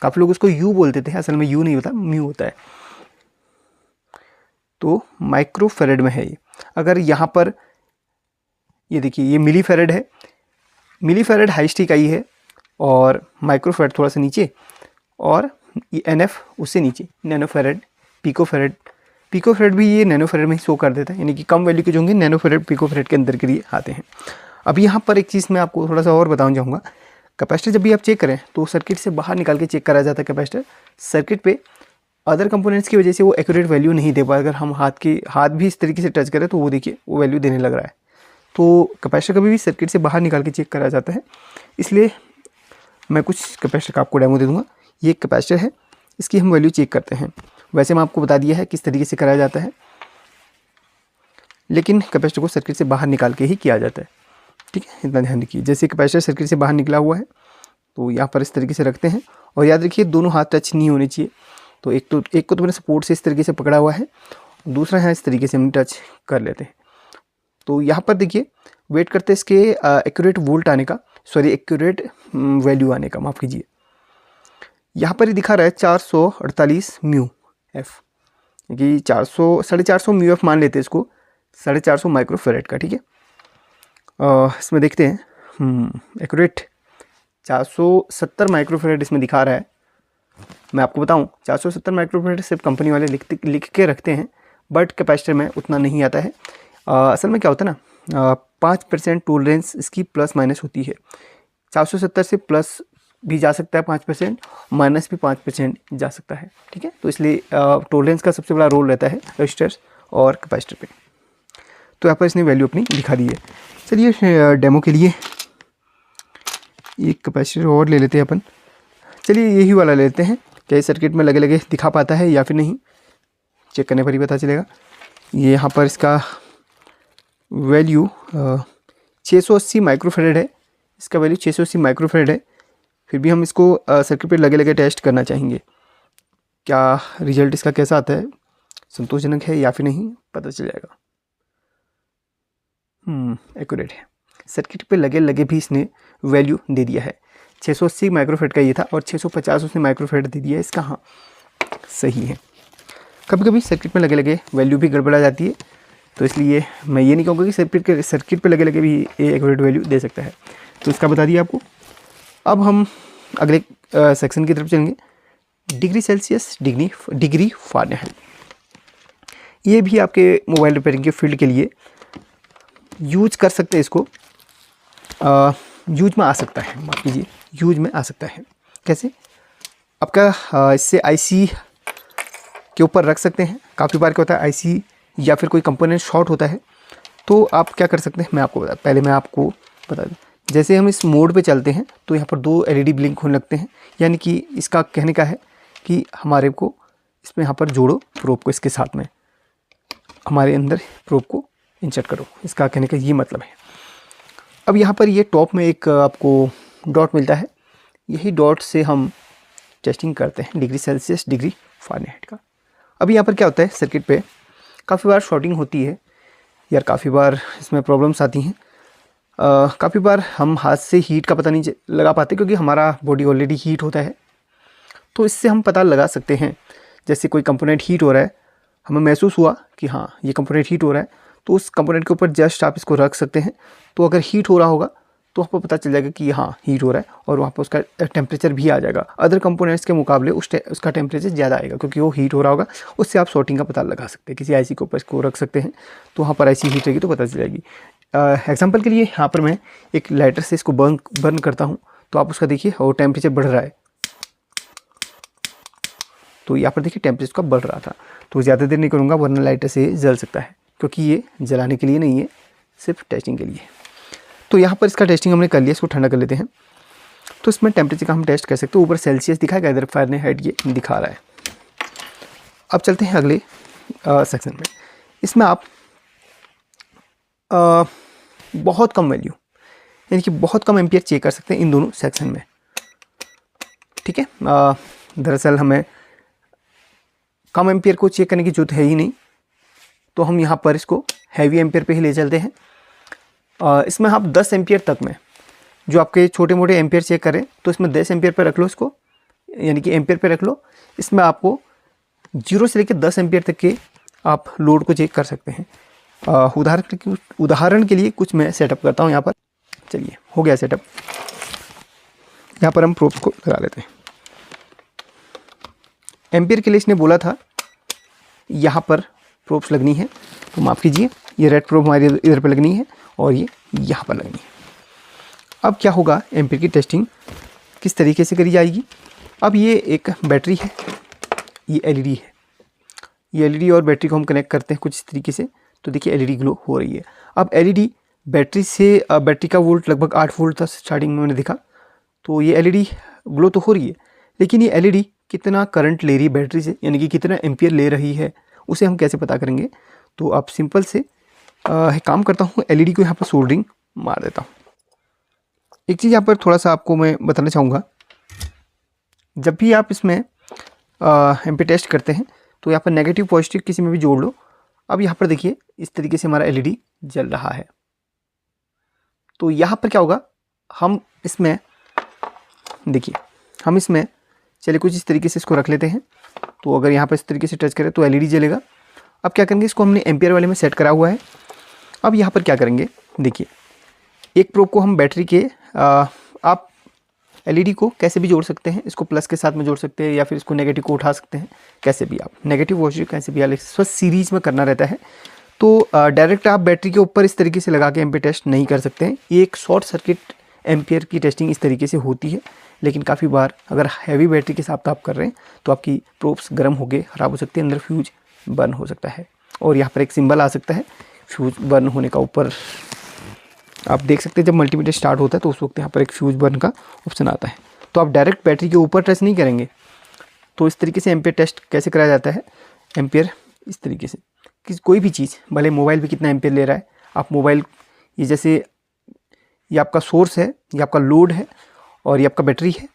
काफ़ी लोग उसको यू बोल देते हैं, असल में यू नहीं होता, म्यू होता है। तो माइक्रोफैराड में है ये। अगर यहाँ पर ये देखिए ये मिलीफैराड है। मिलीफैराड हाईएस्ट आई है और माइक्रोफैराड थोड़ा सा नीचे, और ये एनएफ उससे नीचे, नैनोफैराड, पिकोफैराड। पिकोफैराड भी ये नैनोफैराड में ही शो कर देता है, यानी कि कम वैल्यू के जो होंगे नैनोफैराड पिकोफैराड के अंदर के लिए आते हैं। अब यहाँ पर एक चीज़ मैं आपको थोड़ा सा और बताना चाहूँगा। कैपेसिटर जब भी आप चेक करें तो सर्किट से बाहर निकाल के चेक करा जाता है कैपेसिटर। सर्किट पे अदर कंपोनेंट्स की वजह से वो एक्यूरेट वैल्यू नहीं दे पाए। अगर हम हाथ भी इस तरीके से टच करें तो वो देखिए वो वैल्यू देने लग रहा है। तो कैपेसिटर कभी भी सर्किट से बाहर निकाल के चेक करा जाता है। इसलिए मैं कुछ कैपेसिटर का आपको डेमो दे दूँगा। ये एक कैपेसिटर है, इसकी हम वैल्यू चेक करते हैं। वैसे मैं आपको बता दिया है किस तरीके से कराया जाता है, लेकिन कैपेसिटर को सर्किट से बाहर निकाल के ही किया जाता है, ठीक है। इतना ध्यान रखिए। जैसे कैपेसिटर सर्किट से बाहर निकला हुआ है तो यहाँ पर इस तरीके से रखते हैं, और याद रखिए दोनों हाथ टच नहीं होने चाहिए। तो एक को तो मैंने सपोर्ट से इस तरीके से पकड़ा हुआ है, दूसरा है इस तरीके से हम टच कर लेते हैं। तो यहाँ पर देखिए वेट करते हैं इसके एक्यूरेट वोल्ट आने का, सॉरी एक्यूरेट वैल्यू आने का, माफ़ कीजिए। यहाँ पर ही दिखा रहा है 448 म्यू एफ, कि 450 म्यू एफ मान लेते हैं इसको, 450 माइक्रोफेरेड का, ठीक है। इसमें देखते हैं एक्यूरेट 470 माइक्रोफेरेड इसमें दिखा रहा है। मैं आपको बताऊं 470 माइक्रोफेरेड सिर्फ कंपनी वाले लिख के रखते हैं, बट कैपेसिटर में उतना नहीं आता है। असल में क्या होता है ना, 5% टोलरेंस इसकी प्लस माइनस होती है। 470 से प्लस भी जा सकता है 5%, माइनस भी 5% जा सकता है, ठीक है। तो इसलिए टोलरेंस का सबसे बड़ा रोल रहता है रजिस्टर्स और कैपेसिटर पे। तो यहाँ पर इसने वैल्यू अपनी दिखा दी है। चलिए डेमो के लिए एक कैपेसिटर और ले लेते हैं अपन। चलिए यही वाला ले लेते हैं, क्या सर्किट में लगे लगे दिखा पाता है या फिर नहीं, चेक करने पर ही पता चलेगा। ये यहाँ पर इसका वैल्यू 680 माइक्रोफेरेड है, इसका वैल्यू 680 माइक्रोफेरेड है। फिर भी हम इसको सर्किट पे लगे लगे टेस्ट करना चाहेंगे, क्या रिजल्ट इसका कैसा आता है, संतोषजनक है या फिर नहीं, पता चल जाएगा। एक्यूरेट है, सर्किट पे लगे लगे भी इसने वैल्यू दे दिया है। 680 माइक्रोफेरेड का ये था और 650 उसने माइक्रोफेरेड दे दिया है इसका। हाँ सही है। कभी कभी सर्किट में लगे लगे वैल्यू भी गड़बड़ा जाती है, तो इसलिए मैं ये नहीं कहूँगा कि सर्किट पे लगे लगे भी ये एक्यूरेट वैल्यू दे सकता है। तो इसका बता दिया आपको। अब हम अगले सेक्शन की तरफ चलेंगे, डिग्री सेल्सियस, डिग्री फ़ारेनहाइट। ये भी आपके मोबाइल रिपेयरिंग के फील्ड के लिए यूज कर सकते हैं, इसको यूज में आ सकता है, माफ कीजिए यूज में आ सकता है। कैसे? आपका इससे आईसी के ऊपर रख सकते हैं। काफ़ी बार क्या होता है, आईसी या फिर कोई कंपोनेंट शॉर्ट होता है, तो आप क्या कर सकते हैं, मैं आपको पहले मैं आपको बता दूँ। जैसे हम इस मोड पे चलते हैं तो यहाँ पर 2 एलईडी ब्लिंक होने लगते हैं, यानी कि इसका कहने का है कि हमारे को इसमें यहाँ पर जोड़ो प्रोब को, इसके साथ में हमारे अंदर प्रोब को इंसर्ट करो, इसका कहने का ये मतलब है। अब यहाँ पर ये टॉप में एक आपको डॉट मिलता है, यही डॉट से हम टेस्टिंग करते हैं डिग्री सेल्सियस, डिग्री फ़ारेनहाइट का। अभी यहाँ पर क्या होता है, सर्किट पे काफ़ी बार शॉर्टिंग होती है यार, काफ़ी बार इसमें प्रॉब्लम्स आती हैं। काफ़ी बार हम हाथ से हीट का पता नहीं लगा पाते, क्योंकि हमारा बॉडी ऑलरेडी हीट होता है। तो इससे हम पता लगा सकते हैं, जैसे कोई कंपोनेंट हीट हो रहा है, हमें महसूस हुआ कि हाँ ये कंपोनेंट हीट हो रहा है, तो उस कंपोनेंट के ऊपर जस्ट आप इसको रख सकते हैं। तो अगर हीट हो रहा होगा तो आपको पता चल जाएगा कि हाँ हीट हो रहा है, और वहाँ पर उसका टेम्परेचर भी आ जाएगा। अदर कंपोनेंट्स के मुकाबले उसका टेम्परेचर ज़्यादा आएगा, क्योंकि वो हीट हो रहा होगा। उससे आप शॉर्टिंग का पता लगा सकते हैं। किसी आईसी के ऊपर इसको रख सकते हैं, तो वहाँ पर आईसी हीट रहेगी तो पता चल जाएगी। एग्जाम्पल के लिए यहाँ पर मैं एक लाइटर से इसको बर्न करता हूँ, तो आप उसका देखिए और टेम्परेचर बढ़ रहा है। तो यहाँ पर देखिए टेम्परेचर का बढ़ रहा था। तो ज़्यादा देर नहीं करूँगा, वरना लाइटर से जल सकता है, क्योंकि ये जलाने के लिए नहीं है, सिर्फ टेस्टिंग के लिए। तो यहाँ पर इसका टेस्टिंग हमने कर लिया, इसको ठंडा कर लेते हैं। तो इसमें टेम्परेचर का हम टेस्ट कर सकते हैं। ऊपर सेल्सियस दिखाएगा, इधर फ़ारेनहाइट ये दिखा रहा है। अब चलते हैं अगले सेक्शन में। इसमें आप बहुत कम वैल्यू, यानी कि बहुत कम एम्पियर चेक कर सकते हैं इन दोनों सेक्शन में, ठीक है। दरअसल हमें कम एम्पियर को चेक करने की जरूरत है ही नहीं, तो हम यहाँ पर इसको हैवी एम्पियर पे ही ले चलते हैं। इसमें आप 10 एम्पियर तक में, जो आपके छोटे मोटे एम्पियर चेक करें, तो इसमें 10 एम्पियर पे रख लो इसको, यानी कि एम्पियर पे रख लो। इसमें आपको 0 से लेकर 10 एम्पियर तक के आप लोड को चेक कर सकते हैं। उदाहरण के लिए कुछ मैं सेटअप करता हूँ यहाँ पर। चलिए हो गया सेटअप। यहाँ पर हम प्रोब्स को लगा लेते हैं। एम्पियर के लिए इसने बोला था यहाँ पर प्रोब्स लगनी है, तो माफ़ कीजिए ये रेड प्रोब हमारी इधर पर लगनी है और ये यहाँ पर लगनी है। अब क्या होगा, एम्पियर की टेस्टिंग किस तरीके से करी जाएगी। अब ये एक बैटरी है, ये एलईडी है। ये एलईडी और बैटरी को हम कनेक्ट करते हैं कुछ इस तरीके से, तो देखिए एलईडी ग्लो हो रही है। अब एलईडी बैटरी से, बैटरी का वोल्ट लगभग 8 वोल्ट था स्टार्टिंग में मैंने देखा, तो ये एलईडी ग्लो तो हो रही है, लेकिन ये एलईडी कितना करंट ले रही है बैटरी से, यानी कि कितना एम्पियर ले रही है, उसे हम कैसे पता करेंगे। तो आप सिंपल से काम करता हूँ, एलईडी को यहाँ पर सोल्डरिंग मार देता हूँ। एक चीज़ यहाँ पर थोड़ा सा आपको मैं बताना चाहूँगा, जब भी आप इसमें एम्पियर टेस्ट करते हैं तो यहाँ पर नेगेटिव पॉजिटिव किसी में भी जोड़ लो। अब यहाँ पर देखिए इस तरीके से हमारा एलईडी जल रहा है। तो यहाँ पर क्या होगा, हम इसमें देखिए, हम इसमें चलिए कुछ इस तरीके से इसको रख लेते हैं। तो अगर यहाँ पर इस तरीके से टच करें तो एलईडी जलेगा। अब क्या करेंगे, इसको हमने एम्पियर वाले में सेट करा हुआ है। अब यहाँ पर क्या करेंगे, देखिए एक प्रोब को हम बैटरी के आप एलईडी को कैसे भी जोड़ सकते हैं, इसको प्लस के साथ में जोड़ सकते हैं या फिर इसको नेगेटिव को उठा सकते हैं, कैसे भी आप नेगेटिव पॉजिटिव कैसे भी आप बस सीरीज में करना रहता है। तो डायरेक्ट आप बैटरी के ऊपर इस तरीके से लगा के एम्पियर टेस्ट नहीं कर सकते हैं। ये एक शॉर्ट सर्किट एम्पियर की टेस्टिंग इस तरीके से होती है, लेकिन काफ़ी बार अगर हैवी बैटरी के साथ आप कर रहे हैं तो आपकी प्रोब्स गर्म होकर ख़राब हो सकती है, अंदर फ्यूज बर्न हो सकता है। और यहाँ पर एक सिंबल आ सकता है फ्यूज बर्न होने का, ऊपर आप देख सकते हैं जब मल्टीमीटर स्टार्ट होता है तो उस वक्त यहाँ पर एक फ्यूज बर्न का ऑप्शन आता है। तो आप डायरेक्ट बैटरी के ऊपर टेस्ट नहीं करेंगे। तो इस तरीके से एम्पियर टेस्ट कैसे कराया जाता है, एम्पियर इस तरीके से कि कोई भी चीज़ भले मोबाइल भी कितना एम्पियर ले रहा है, आप मोबाइल ये जैसे ये आपका सोर्स है, ये आपका लोड है और ये आपका बैटरी है।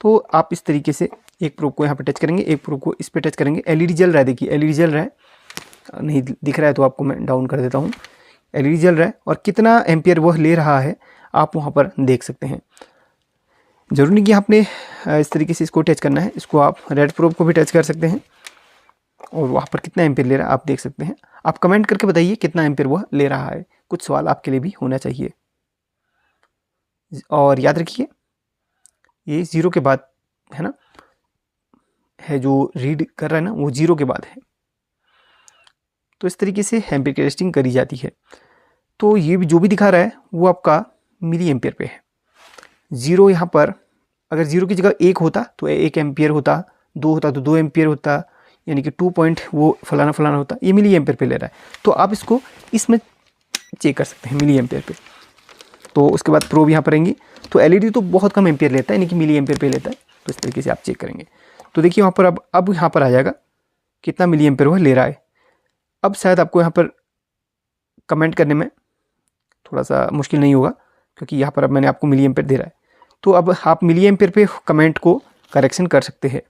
तो आप इस तरीके से एक प्रोब को यहाँ पर टच करेंगे, एक प्रोब को इस पर टच करेंगे। एलईडी जल रहा है, देखिए एलईडी जल रहा है, नहीं दिख रहा है तो आपको मैं डाउन कर देता हूँ। एलईडी जल रहा है और कितना एम्पियर वह ले रहा है आप वहाँ पर देख सकते हैं। ज़रूरी नहीं कि आपने इस तरीके से इसको टच करना है, इसको आप रेड प्रोब को भी टच कर सकते हैं और वहाँ पर कितना एम्पियर ले रहा है आप देख सकते हैं। आप कमेंट करके बताइए कितना एम्पियर वह ले रहा है, कुछ सवाल आपके लिए भी होना चाहिए। और याद रखिए ये 0 के बाद है ना, है जो रीड कर रहा है ना वो 0 के बाद है। तो इस तरीके से एम्पियर की टेस्टिंग करी जाती है। तो ये भी जो भी दिखा रहा है वो आपका मिली एम्पियर पे है। 0 यहाँ पर अगर 0 की जगह 1 होता तो 1 एम्पियर होता, 2 होता तो 2 एम्पियर होता, यानी कि 2 पॉइंट वो फलाना फलाना होता। ये मिली एम्पियर पे ले रहा है तो आप इसको इसमें चेक कर सकते हैं मिली एम्पियर पे। तो उसके बाद प्रोब यहाँ पर आएंगी तो एलईडी तो बहुत कम एम्पियर लेता है, यानी कि मिली एम्पियर पे लेता है। तो इस तरीके से आप चेक करेंगे तो देखिए वहाँ पर अब यहाँ पर आ जाएगा कितना मिली एम्पियर वह ले रहा है। अब शायद आपको यहाँ पर कमेंट करने में थोड़ा सा मुश्किल नहीं होगा क्योंकि यहाँ पर अब मैंने आपको मिली एम्पियर दे रहा है। तो अब आप मिली एम्पियर पे कमेंट को करेक्शन कर सकते हैं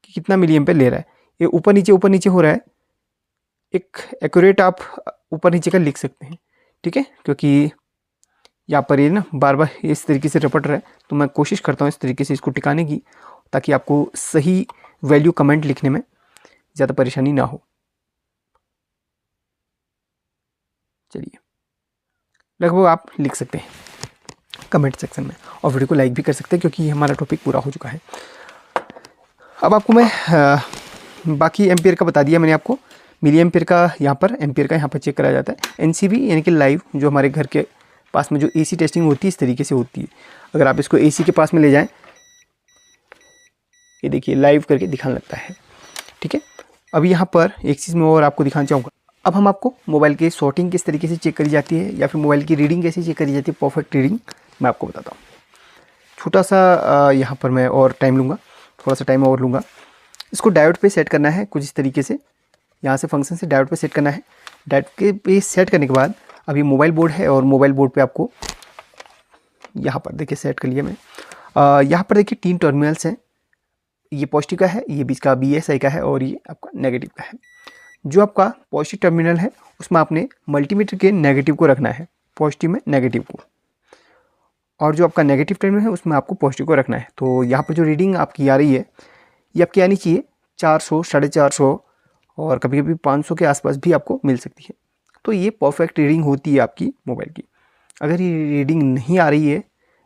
कि कितना मिली एम्पियर ले रहा है। ये ऊपर नीचे हो रहा है, एक एक्यूरेट आप ऊपर नीचे का लिख सकते हैं, ठीक है। क्योंकि यहाँ पर ये ना बार बार इस तरीके से रपट रहा है तो मैं कोशिश करता हूँ इस तरीके से इसको टिकाने की, ताकि आपको सही वैल्यू कमेंट लिखने में ज़्यादा परेशानी ना हो। चलिए लगभग आप लिख सकते हैं कमेंट सेक्शन में और वीडियो को लाइक भी कर सकते हैं क्योंकि हमारा टॉपिक पूरा हो चुका है। अब आपको मैं बाकी एम्पियर का बता दिया मैंने आपको। मिली एम्पियर का यहाँ पर एम्पियर का यहाँ पर चेक कराया जाता है। एनसीबी यानी कि लाइव, जो हमारे घर के पास में जो एसी टेस्टिंग होती है इस तरीके से होती है। अगर आप इसको एसी के पास में ले जाएं, ये देखिए लाइव करके दिखाने लगता है, ठीक है। अब यहाँ पर एक चीज़ मैं और आपको दिखाना चाहूँगा। अब हम आपको मोबाइल की शॉर्टिंग किस तरीके से चेक करी जाती है या फिर मोबाइल की रीडिंग कैसे चेक करी जाती है, परफेक्ट रीडिंग मैं आपको बताता हूँ। छोटा सा यहाँ पर मैं और टाइम लूँगा, थोड़ा सा टाइम और लूँगा। इसको डायोड पे सेट करना है कुछ इस तरीके से, यहाँ से फंक्शन से डायोड पे सेट करना है। डायोड के पे सेट करने के बाद अभी मोबाइल बोर्ड है और मोबाइल बोर्ड पे आपको यहाँ पर देखिए सेट कर लिया मैं। यहाँ पर देखिए 3 टर्मिनल्स हैं, ये पॉजिटिव का है, ये बीच का BSI का है और ये आपका नेगेटिव का है। जो आपका पॉजिटिव टर्मिनल है उसमें आपने मल्टीमीटर के नेगेटिव को रखना है, पॉजिटिव में नेगेटिव को, और जो आपका नेगेटिव टर्मिनल है उसमें आपको पॉजिटिव को रखना है। तो यहाँ पर जो रीडिंग आपकी आ रही है ये आपकी आनी चाहिए 400, 450 और कभी कभी 500 के आसपास भी आपको मिल सकती है। तो ये परफेक्ट रीडिंग होती है आपकी मोबाइल की। अगर ये रीडिंग नहीं आ रही है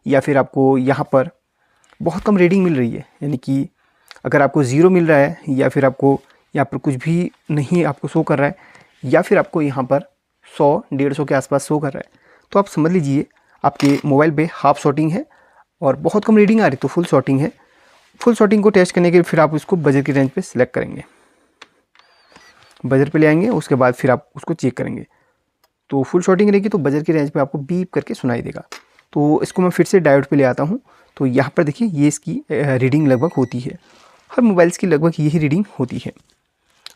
या फिर आपको यहाँ पर बहुत कम रीडिंग मिल रही है, यानी कि अगर आपको 0 मिल रहा है या फिर आपको यहाँ पर कुछ भी नहीं आपको शो कर रहा है या फिर आपको यहाँ पर 100, 150 के आसपास शो कर रहा है, तो आप समझ लीजिए आपके मोबाइल पे हाफ शॉर्टिंग है। और बहुत कम रीडिंग आ रही तो फुल शॉर्टिंग है। फुल शॉर्टिंग को टेस्ट करने के लिए फिर आप उसको बजर की रेंज पे सिलेक्ट करेंगे, बजर पे ले आएंगे, उसके बाद फिर आप उसको चेक करेंगे। तो फुल शॉर्टिंग रहेगी तो बजर की रेंज पे आपको बीप करके सुनाई देगा। तो इसको मैं फिर से डायोड पे ले आता हूँ। तो यहाँ पर देखिए ये इसकी रीडिंग लगभग होती है, हर मोबाइल्स की लगभग यही रीडिंग होती है।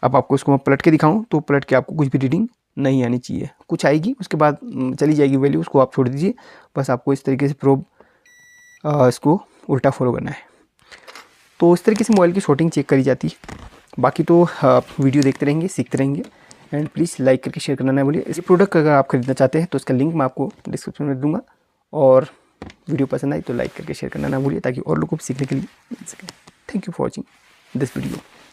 अब आपको इसको मैं पलट के दिखाऊँ तो पलट के आपको कुछ भी रीडिंग नहीं आनी चाहिए, कुछ आएगी उसके बाद चली जाएगी वैल्यू, उसको आप छोड़ दीजिए। बस आपको इस तरीके से प्रोब इसको उल्टा फॉलो करना है। तो इस तरीके से मोबाइल की शॉर्टिंग चेक करी जाती है। बाकी तो वीडियो देखते रहेंगे, सीखते रहेंगे एंड प्लीज़ लाइक करके शेयर करना ना भूलिए। इस प्रोडक्ट अगर आप खरीदना चाहते हैं तो इसका लिंक मैं आपको डिस्क्रिप्शन में दूंगा और वीडियो पसंद आई तो लाइक करके शेयर करना ना भूलिए ताकि और लोगों को सीखने के लिए मिल सके। Thank you for watching this video.